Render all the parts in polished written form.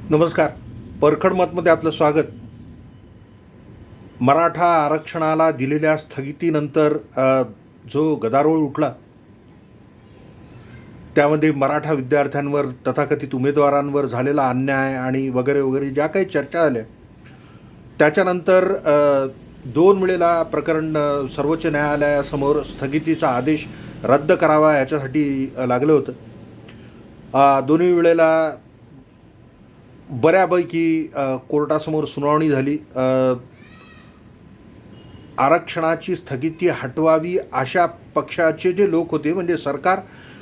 नमस्कार. परखड मतमध्ये आपलं स्वागत. मराठा आरक्षणाला दिलेल्या स्थगितीनंतर जो गदारोळ उठला, त्यामध्ये मराठा विद्यार्थ्यांवर, तथाकथित उमेदवारांवर झालेला अन्याय आणि वगैरे वगैरे ज्या काही चर्चा झाल्या, त्याच्यानंतर 2 वेळेला प्रकरण सर्वोच्च न्यायालयासमोर स्थगितीचा आदेश रद्द करावा याच्यासाठी लागलं होतं. दोन्ही वेळेला बऱ्यापैकी कोर्टासमोर सुनावणी झाली. आरक्षणाची स्थगिती हटवावी अशा पक्षाचे जे लोक होते, म्हणजे सरकार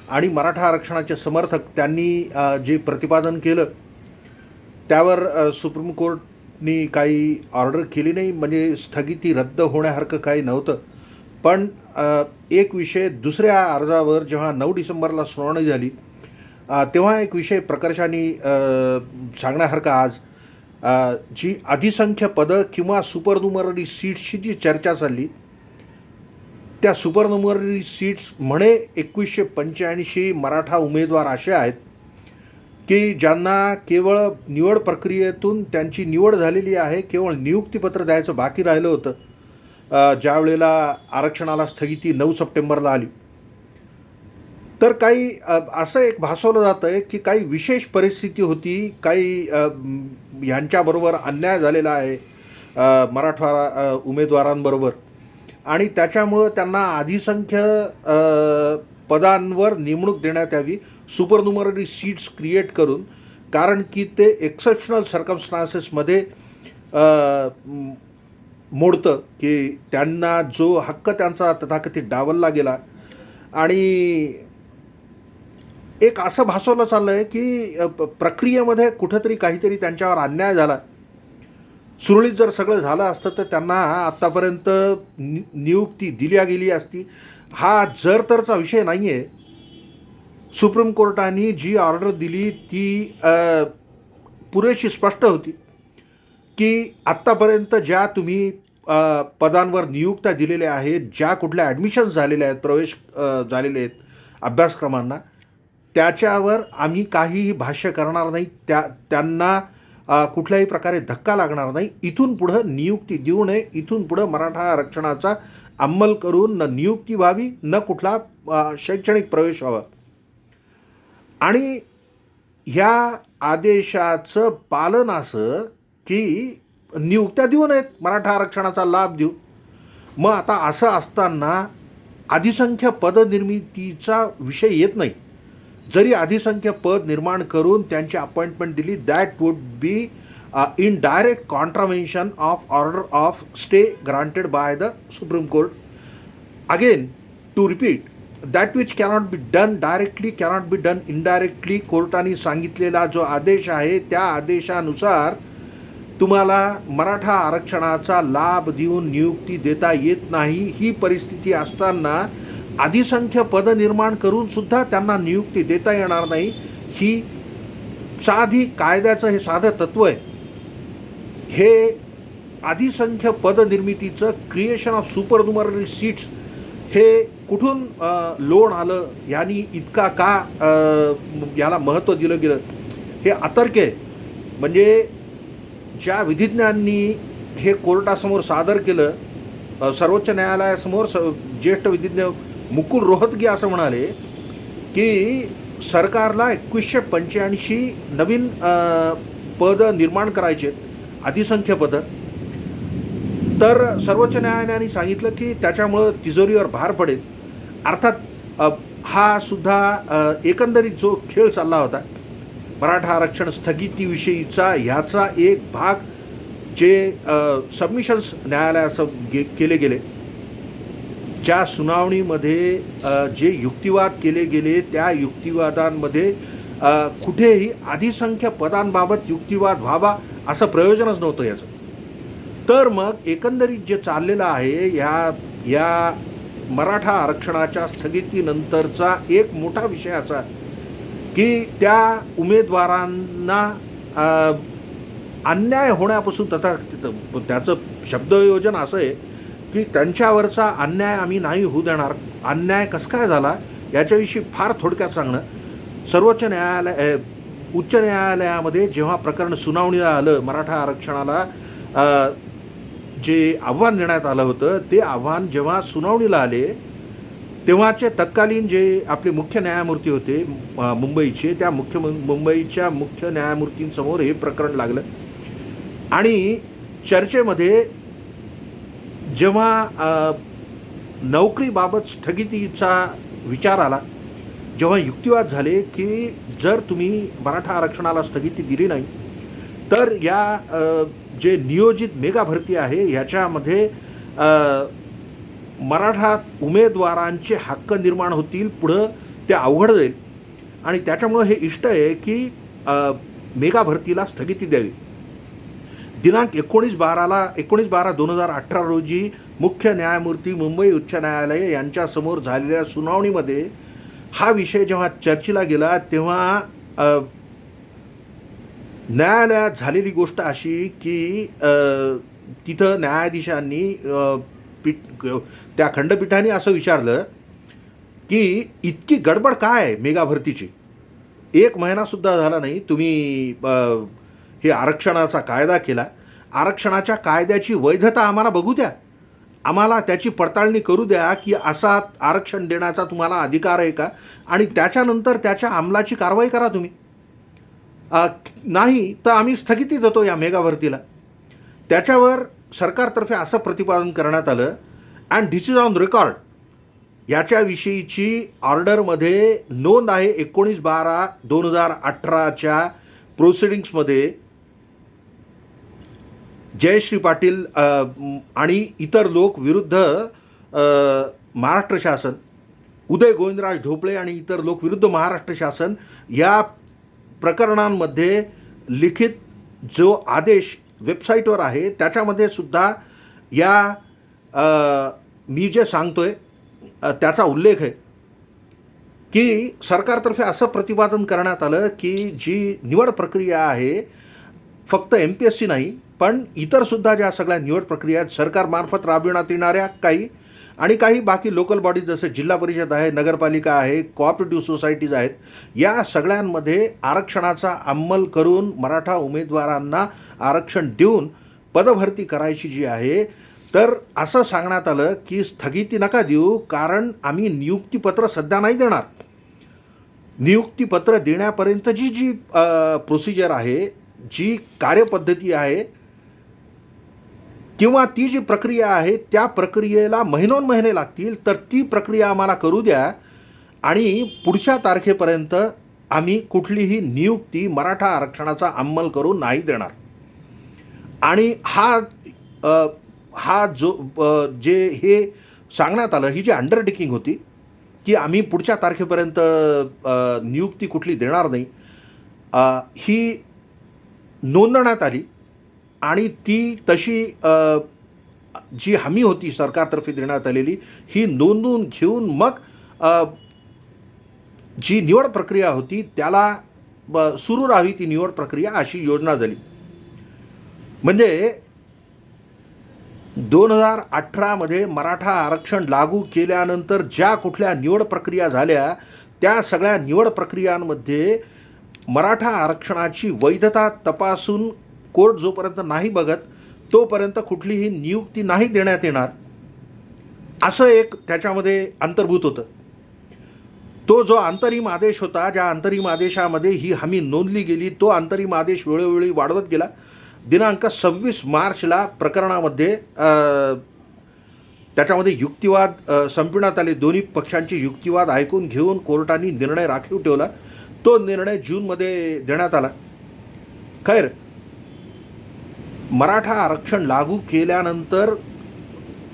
आणि मराठा आरक्षणाचे समर्थक, त्यांनी जे प्रतिपादन केलं त्यावर सुप्रीम कोर्टनी काही ऑर्डर केली नाही. म्हणजे स्थगिती रद्द होण्यासारखं काही नव्हतं. पण एक विषय दुसऱ्या अर्जावर जेव्हा 9 डिसेंबरला सुनावणी झाली, तेव्हा एक विषय प्रकर्षाने सांगण्यासारखा आज, जी अधिसंख्य पदं किंवा सुपरन्युमररी सीट्सची जी चर्चा चालली, त्या सुपरन्युमररी सीट्स म्हणे 2185 मराठा उमेदवार असे आहेत की ज्यांना केवळ निवड प्रक्रियेतून त्यांची निवड झालेली आहे, केवळ नियुक्तीपत्र द्यायचं बाकी राहिलं होतं ज्या वेळेला आरक्षणाला स्थगिती 9 सप्टेंबरला आली. तर काही असं एक भासवलं जातं आहे की काही विशेष परिस्थिती होती, काही ह्यांच्याबरोबर अन्याय झालेला आहे मराठा उमेदवारांबरोबर, आणि त्याच्यामुळं त्यांना अधिसंख्य पदांवर नेमणूक देण्यात यावी, सुपरन्युमररी सीट्स क्रिएट करून. कारण की ते एक्सेप्शनल सर्कमस्टान्सेसमध्ये मोडतं की त्यांना जो हक्क त्यांचा तथाकथित डावलला गेला. आणि एक असं भासवलं चाललं आहे की प्रक्रियेमध्ये कुठंतरी काहीतरी त्यांच्यावर अन्याय झाला. सुरळीत जर सगळं झालं असतं तर त्यांना आत्तापर्यंत नियुक्ती दिल्या गेली असती. हा जर तरचा विषय नाही आहे. सुप्रीम कोर्टाने जी ऑर्डर दिली ती पुरेशी स्पष्ट होती की आत्तापर्यंत ज्या तुम्ही पदांवर नियुक्त्या दिलेल्या आहेत, ज्या कुठल्या ॲडमिशन्स झालेल्या आहेत, प्रवेश झालेले आहेत अभ्यासक्रमांना, त्याच्यावर आम्ही काहीही भाष्य करणार नाही. त्यांना कुठल्याही प्रकारे धक्का लागणार नाही. इथून पुढं नियुक्ती देऊ नये. इथून पुढं मराठा आरक्षणाचा अंमल करून न नियुक्ती व्हावी, न कुठला शैक्षणिक प्रवेश व्हावा. आणि ह्या आदेशाचं पालन असं की नियुक्त्या देऊ नयेत, मराठा आरक्षणाचा लाभ देऊ. मग आता असं असताना अधिसंख्य पदनिर्मितीचा विषय येत नाही. जरी अधिसंख्य पद निर्माण करून त्यांची अपॉइंटमेंट दिली, that would be in direct contravention of order of stay granted by the supreme court. Again to repeat, that which cannot be done directly cannot be done indirectly. कोर्टाने सांगितलेला जो आदेश आहे त्या आदेशानुसार तुम्हाला मराठा आरक्षणाचा लाभ देऊन नियुक्ती देता येत नाही. ही परिस्थिती असताना अधिसंख्य पद निर्माण करून सुद्धा त्यांना नियुक्ती देता येणार नाही. ही साधी कायद्याचं हे साधं तत्व आहे. हे अधिसंख्य पद निर्मितीचं क्रिएशन ऑफ सुपरन्युमररी सीट्स हे कुठून लोण आलं, यांनी इतका का याला महत्त्व दिलं गेलं, हे अतर्क आहे. म्हणजे ज्या विधिज्ञांनी हे कोर्टासमोर सादर केलं, सर्वोच्च न्यायालयासमोर ज्येष्ठ विधिज्ञ मुकुल रोहतगी असं म्हणाले की सरकारला 2185 नवीन पदं निर्माण करायचे आहेत, अधिसंख्य पदं. तर सर्वोच्च न्यायालयाने सांगितलं की त्याच्यामुळं तिजोरीवर भार पडेल. अर्थात हा सुद्धा एकंदरीत जो खेळ चालला होता मराठा आरक्षण स्थगितीविषयीचा, ह्याचा एक भाग जे सबमिशन्स न्यायालयासं केले गेले, ज्या सुनावणीमध्ये जे युक्तिवाद केले गेले, त्या युक्तिवादांमध्ये कुठेही अधिसंख्य पदांबाबत युक्तिवाद व्हावा असं प्रयोजनच नव्हतं याचं. तर मग एकंदरीत जे चाललेलं आहे या मराठा आरक्षणाच्या स्थगितीनंतरचा एक मोठा विषय असा की त्या उमेदवारांना अन्याय होण्यापासून, तथा त्याचं शब्दयोजन असं आहे की त्यांच्यावरचा अन्याय आम्ही नाही होऊ देणार. अन्याय कसं काय झाला याच्याविषयी फार थोडक्यात सांगणं. सर्वोच्च न्यायालय उच्च न्यायालयामध्ये जेव्हा प्रकरण सुनावणीला आलं, मराठा आरक्षणाला अ, जे आव्हान देण्यात आलं होतं, ते आव्हान जेव्हा सुनावणीला आले, तेव्हाचे तत्कालीन जे आपले मुख्य न्यायमूर्ती होते मुंबईचे, त्या मुंबईच्या मुख्य न्यायमूर्तींसमोर हे प्रकरण लागलं. आणि चर्चेमध्ये जेव्हा नोकरीबाबत स्थगितीचा विचार आला, जेव्हा युक्तिवाद झाले की जर तुम्ही मराठा आरक्षणाला स्थगिती दिली नाही तर या जे नियोजित मेगा भरती आहे ह्याच्यामध्ये मराठा उमेदवारांचे हक्क निर्माण होतील, पुढं ते अवघड जाईल. आणि त्याच्यामुळं हे इष्ट आहे की मेगा भरतीला स्थगिती द्यावी. दिनांक 19/12/2018 रोजी मुख्य न्यायमूर्ती मुंबई उच्च न्यायालय यांच्यासमोर झालेल्या सुनावणीमध्ये हा विषय जेव्हा चर्चेला गेला, तेव्हा न्यायालयात झालेली गोष्ट अशी की तिथं न्यायाधीशांनी त्या खंडपीठाने असं विचारलं की इतकी गडबड काय आहे मेगा भरतीची? 1 महिनासुद्धा झाला नाही, तुम्ही हे आरक्षणाचा कायदा केला. आरक्षणाच्या कायद्याची वैधता आम्हाला बघू द्या, आम्हाला त्याची पडताळणी करू द्या की असा आरक्षण देण्याचा तुम्हाला अधिकार आहे का, आणि त्याच्यानंतर त्याच्या अंमलाची कारवाई करा तुम्ही. नाही तर आम्ही स्थगिती देतो या मेगा भरतीला. त्याच्यावर सरकारतर्फे असं प्रतिपादन करण्यात आलं, and this is on record. याच्याविषयीची ऑर्डरमध्ये नोंद आहे 19/12/2018च्या प्रोसिडिंग्समध्ये. जयश्री पाटील आणि इतर लोक विरुद्ध महाराष्ट्र शासन, उदय गोविंदराज ढोपळे आणि इतर लोक विरुद्ध महाराष्ट्र शासन या प्रकरणांमध्ये लिखित जो आदेश वेबसाईटवर आहे त्याच्यामध्ये सुद्धा या मी जे सांगतोय त्याचा उल्लेख आहे की सरकारतर्फे असं प्रतिपादन करण्यात आलं की जी निवड प्रक्रिया आहे, फक्त MPSC नाही पण इतरसुद्धा ज्या सगळ्या निवड प्रक्रिया आहेत सरकारमार्फत राबविण्यात येणाऱ्या काही बाकी लोकल बॉडीज जसे जिल्हा परिषद आहे, नगरपालिका आहे, कोऑपरेटिव्ह सोसायटीज आहेत, या सगळ्यांमध्ये आरक्षणाचा अंमल करून मराठा उमेदवारांना आरक्षण देऊन पदभरती करायची जी आहे, तर असं सांगण्यात आलं की स्थगिती नका देऊ, कारण आम्ही नियुक्तीपत्र सध्या नाही देणार. नियुक्तीपत्र देण्यापर्यंत जी प्रोसिजर आहे, जी कार्यपद्धती आहे किंवा ती जी प्रक्रिया आहे त्या प्रक्रियेला महिनोन्महिने लागतील, तर ती प्रक्रिया आम्हाला करू द्या आणि पुढच्या तारखेपर्यंत आम्ही कुठलीही नियुक्ती मराठा आरक्षणाचा अंमल करून नाही देणार. आणि हा जो जे हे सांगण्यात आलं, ही जी अंडरटेकिंग होती की आम्ही पुढच्या तारखेपर्यंत नियुक्ती कुठली देणार नाही, ही नोंदवण्यात आली. आणि ती तशी जी हमी होती सरकारतर्फे देण्यात आलेली, ही नोंदवून घेऊन मग जी निवड प्रक्रिया होती त्याला सुरू राहावी ती निवड प्रक्रिया, अशी योजना झाली. म्हणजे 2018मध्ये मराठा आरक्षण लागू केल्यानंतर ज्या कुठल्या निवड प्रक्रिया झाल्या, त्या सगळ्या निवड प्रक्रियांमध्ये मराठा आरक्षणाची वैधता तपासून कोर्ट जोपर्यंत नाही बघत तोपर्यंत कुठलीही नियुक्ती नाही देण्यात येणार, असं एक त्याच्यामध्ये अंतर्भूत होतं. तो जो अंतरिम आदेश होता, ज्या अंतरिम आदेशामध्ये ही हमी नोंदली गेली, तो अंतरिम आदेश वेळोवेळी वाढवत गेला. दिनांक 26 मार्चला प्रकरणामध्ये त्याच्यामध्ये युक्तिवाद संपविण्यात आले. दोन्ही पक्षांची युक्तिवाद ऐकून घेऊन कोर्टाने निर्णय राखीव ठेवला. तो निर्णय जूनमध्ये देण्यात आला. खैर, मराठा आरक्षण लागू केल्यानंतर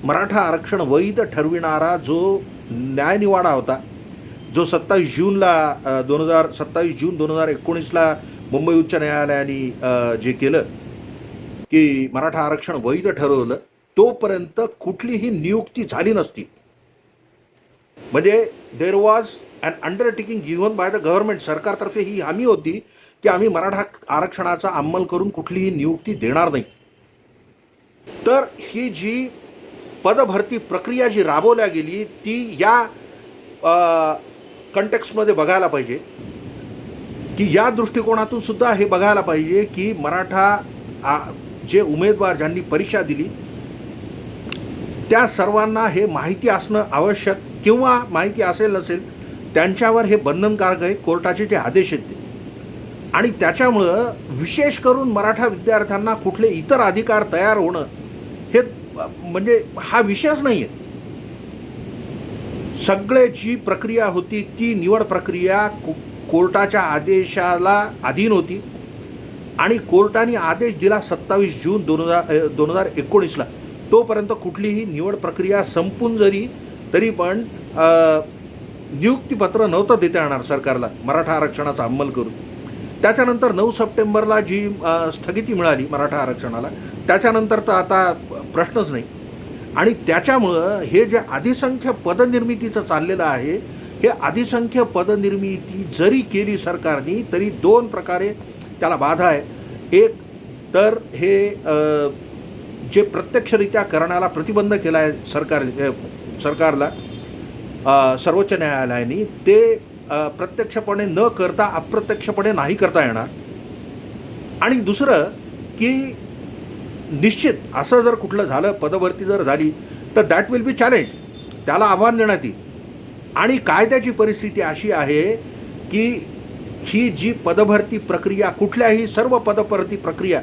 मराठा आरक्षण वैध ठरविणारा जो न्यायनिवाडा होता, जो 27 जून 2019ला मुंबई उच्च न्यायालयाने जे केलं की मराठा आरक्षण वैध ठरवलं, तोपर्यंत कुठलीही नियुक्ती झाली नसती. म्हणजे there was an undertaking given by the government. सरकारतर्फे ही हमी होती की आम्ही मराठा आरक्षणाचा अंमल करून कुठलीही नियुक्ती देणार नाही. तर ही जी पदभरती प्रक्रिया जी राबवल्या गेली ती या कंटेक्स्टमध्ये बघायला पाहिजे की या दृष्टिकोनातून सुद्धा हे बघायला पाहिजे की जे उमेदवार ज्यांनी परीक्षा दिली त्या सर्वांना हे माहिती असणं आवश्यक, किंवा माहिती असेल नसेल त्यांच्यावर हे बंधनकारक आहे, कोर्टाचे जे आदेश आहेत ते. आणि त्याच्यामुळं विशेष करून मराठा विद्यार्थ्यांना कुठले इतर अधिकार तयार होणं हे म्हणजे हा विषयच नाही आहे. सगळे जी प्रक्रिया होती ती निवड प्रक्रिया कोर्टाच्या आदेशाला अधीन होती आणि कोर्टाने आदेश दिला 27 जून 2019ला. तोपर्यंत कुठलीही निवड प्रक्रिया संपून तरी पण नियुक्तीपत्र नव्हतं देता येणार सरकारला मराठा आरक्षणाचा अंमल करून. त्याच्यानंतर 9 सप्टेंबरला जी स्थगिती मिळाली मराठा आरक्षणाला, त्याच्यानंतर तर आता प्रश्नच नाही. आणि त्याच्यामुळं हे जे अधिसंख्य पदनिर्मितीचं चाललेलं आहे, हे अधिसंख्य पदनिर्मिती जरी केली सरकारने तरी 2 प्रकारे त्याला बाधा आहे. एक तर हे जे प्रत्यक्षरित्या करण्याला प्रतिबंध केला आहे सरकारला सर्वोच्च न्यायालयाने, ते प्रत्यक्षपणे न करता अप्रत्यक्षपणे नाही करता येणार. आणि दुसरं की निश्चित असं जर कुठलं झालं, पदभरती जर झाली तर दॅट विल बी चॅलेंज, त्याला आव्हान देण्यात येईल. आणि कायद्याची परिस्थिती अशी आहे की ही जी पदभरती प्रक्रिया, कुठल्याही सर्व पदभरती प्रक्रिया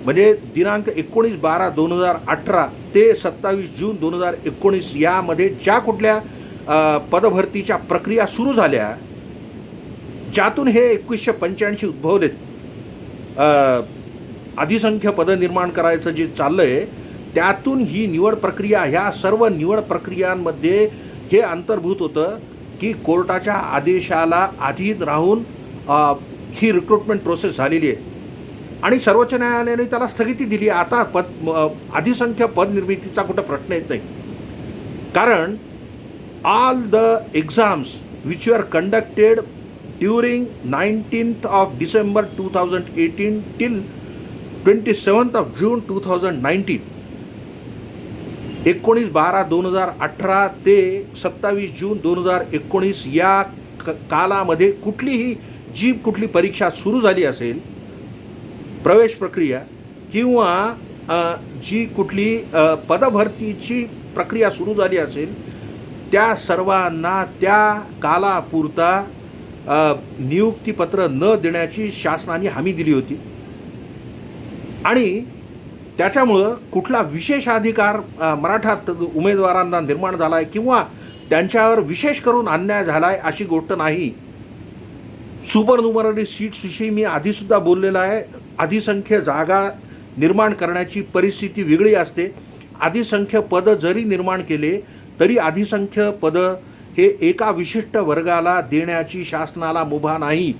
म्हणजे दिनांक 19/12/2018 ते 27 जून 2019 यामध्ये ज्या कुठल्या पदभरतीच्या प्रक्रिया सुरू झाल्या, ज्यातून हे 2185 उद्भवलेत, अधिसंख्य पदं निर्माण करायचं जे चाललं आहे, त्यातून ही निवड प्रक्रिया, ह्या सर्व निवड प्रक्रियांमध्ये हे अंतर्भूत होतं की कोर्टाच्या आदेशाला अधीन राहून ही रिक्रुटमेंट प्रोसेस झालेली आहे. आणि सर्वोच्च न्यायालयाने त्याला स्थगिती दिली. आता अधिसंख्य पदनिर्मितीचा कुठं प्रश्न येत नाही, कारण all the exams which were conducted during 19th of December 2018 till 27th of June 2019, 19/12/2018 ते 27 जून 2019 या कालामध्ये कुठली परीक्षा सुरू झाली असेल, प्रवेश प्रक्रिया किंवा जी कुठली पदभरतीची प्रक्रिया सुरू झाली असेल, त्या सर्वांना त्या कालापुरता नियुक्तीपत्र न देण्याची शासनाने हमी दिली होती. आणि त्याच्यामुळं कुठला विशेष अधिकार मराठा उमेदवारांना निर्माण झाला आहे किंवा त्यांच्यावर विशेष करून अन्याय झाला आहे अशी गोष्ट नाही. सुपरन्युमररी सीट्सविषयी मी आधीसुद्धा बोललेलं आहे. अधिसंख्य जागा निर्माण करण्याची परिस्थिती वेगळी असते. अधिसंख्य पदं जरी निर्माण केले तरी अधिसंख्य पदं हे एका विशिष्ट वर्गाला देण्याची शासनाला मुभा नाही.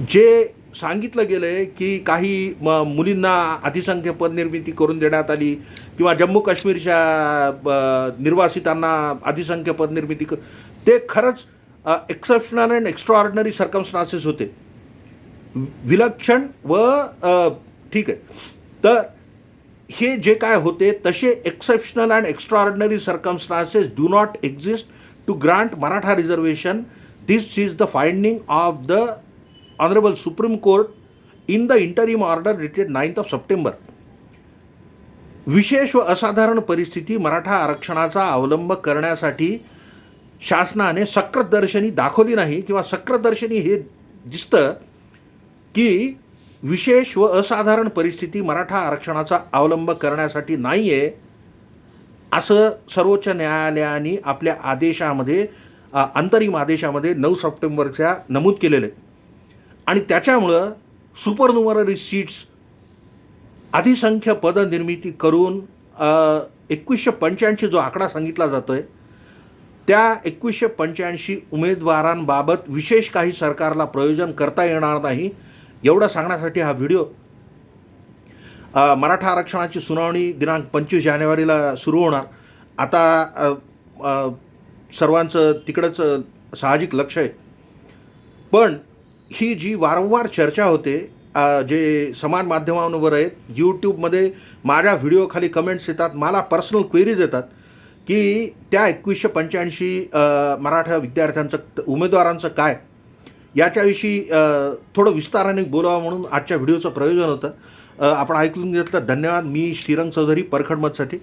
जे सांगितलं गेलं आहे की काही मुलींना अधिसंख्य पद निर्मिती करून देण्यात आली किंवा जम्मू काश्मीरच्या निर्वासितांना अधिसंख्य पद निर्मिती ते खरंच एक्सेप्शनल अँड एक्स्ट्राऑर्डिनरी सर्कमस्टान्सेस होते, विलक्षण व ठीक आहे. तर हे जे काय होते तसे exceptional and extraordinary circumstances do not exist to grant Maratha reservation. This is the finding of the honourable Supreme Court in the interim order dated 9th of September. विशेष व असाधारण परिस्थिती मराठा आरक्षणाचा अवलंब करण्यासाठी शासनाने सक्रदर्शनी दाखवली नाही, किंवा सक्रदर्शनी हे दिसतं की विशेष व असाधारण परिस्थिती मराठा आरक्षणाचा अवलंब करण्यासाठी नाही आहे असं सर्वोच्च न्यायालयाने आपल्या आदेशामध्ये, अंतरिम आदेशामध्ये 9 सप्टेंबरच्या नमूद केलेलं आहे. आणि त्याच्यामुळं सुपरन्युमररी सीट्स अधिसंख्य पदनिर्मिती करून 2185 जो आकडा सांगितला जातो आहे त्या 2185 उमेदवारांबाबत विशेष काही सरकारला प्रयोजन करता येणार नाही एवढं सांगण्यासाठी हा व्हिडिओ. मराठा आरक्षणाची सुनावणी दिनांक 25 जानेवारीला सुरू होणार. आता सर्वांचं तिकडंच साहजिक लक्ष आहे. पण ही जी वारंवार चर्चा होते, जे समान माध्यमांवर आहेत, यूट्यूबमध्ये माझ्या व्हिडिओखाली कमेंट्स येतात, मला पर्सनल क्वेरीज येतात की त्या 2185 मराठा विद्यार्थ्यांचं उमेदवारांचं काय. याच्याविषयी थोडं विस्ताराने बोलावं म्हणून आजच्या व्हिडिओचं प्रयोजन होतं. आपण ऐकून घेतलं, धन्यवाद. मी श्रीरंग चौधरी, परखड मतसाठी.